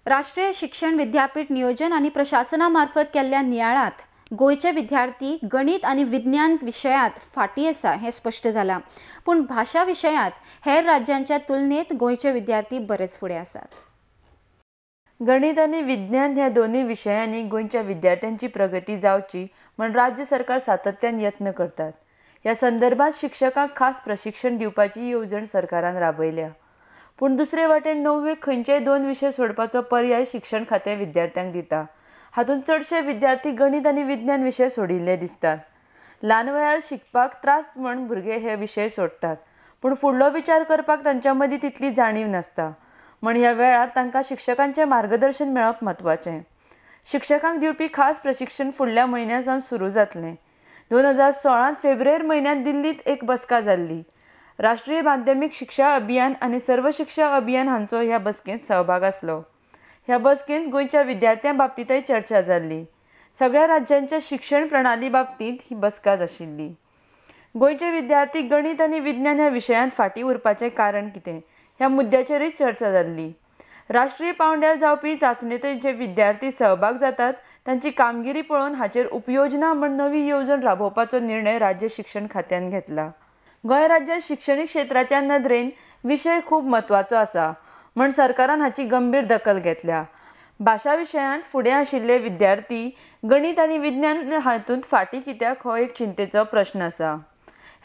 राष्ट्रीय शिक्षण विद्यापीठ नियोजन आणि प्रशासनामार्फत केल्ल्या नियाळात गोयचे विद्यार्थी गणित आणि विज्ञान विषयात फाटी आसा हे स्पष्ट झाला। पण भाषा विषयात हेर राज्यांच्या तुलनेत गोयचे विद्यार्थी बरेच फुडें आसात। गणित आणि विज्ञान ह्या दोन्ही विषयांनी गोंयच्या विद्यार्थ्यांची प्रगती जावची म्हण राज्य सरकार सातत्यान यत्न करतात। या संदर्भात शिक्षकांक खास प्रशिक्षण दिवपाची येवजण सरकारान राबयल्या। पण दुसरे वाटेन 9वीक खंयचेय 2 विषय सोडपाचो पर्याय शिक्षण खातें विद्यार्थ्यांक दिता। हातूंत चडशे विद्यार्थी गणित आणि विज्ञान विषय सोडिल्ले दिसतात। ल्हान वयार शिकपाक त्रास म्हण भुरगे हे विषय सोडटात, पण फुडलो विचार करपाक तांच्या मदीं तितली जाणीव नासता। म्हण ह्या वेळार तांकां शिक्षकांचें मार्गदर्शन मेळप म्हत्वाचें। शिक्षकांक दिवपी खास प्रशिक्षण फुडल्या म्हयन्यासावन सुरू जातलें। 2016 फेब्रुवारी म्हयन्यांत दिल्लीत एक बसका जाल्ली। राष्ट्रीय माध्यमीक शिक्षा अभियान आणि सर्व शिक्षा अभियान हांचो ह्या बसकेंत सहभाग आसलो। ह्या बसकेंत गोंयच्या विद्यार्थ्यां बाबतीतय चर्चा जाल्ली। सगळ्या राज्यांच्या शिक्षण प्रणाली बाबतींत ही बसका आशिल्ली। गोंयचे विद्यार्थी गणित आणि विज्ञान ह्या विशयांत फाटीं उरपाचें कारण कितें ह्या मुद्द्याचेरय चर्चा जाल्ली। राष्ट्रीय पांवड्यार जावपी चांचणेंत जे विद्यार्थी सहभाग जातात तांची कामगिरी पळोवन हाचेर उपयोजना म्हण नवी येवजण राबोवपाचो निर्णय राज्य शिक्षण खात्यान घेतला। गोंय राज्यांत शिक्षणीक क्षेत्राच्या नदरेन विशय खूब म्हत्वाचो आसा म्हण सरकारान हाची गंभीर दखल घेतल्या। भाशा विशयांत फुडें आशिल्ले विद्यार्थी गणित आणि विज्ञान हातूंत फाटीं कित्याक हो एक चिंतेचो प्रश्न आसा।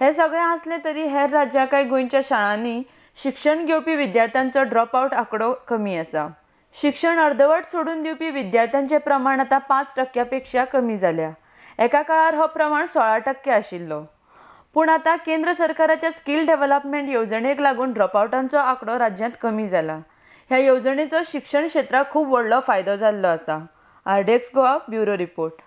हें सगळें आसलें तरी हेर राज्यां गोंयच्या शाळांनी शिक्षण घेवपी विद्यार्थ्यांचो ड्रॉपआवट आंकडो कमी आसा। शिक्षण अर्दवट सोडून दिवपी विद्यार्थ्यांचें प्रमाण आतां 5% पेक्षा कमी जाल्या। एका काळार हो प्रमाण 16% आशिल्लो। पूण आतां केंद्र सरकाराच्या स्किल डेव्हलपमेंट येवजणेक लागून ड्रॉपआवटांचो आंकडो राज्यांत कमी जाला। ह्या येवजणेचो शिक्षण क्षेत्राक खूब व्हडलो फायदो जाल्लो आसा। आरडेक्स गोवा ब्युरो रिपोर्ट।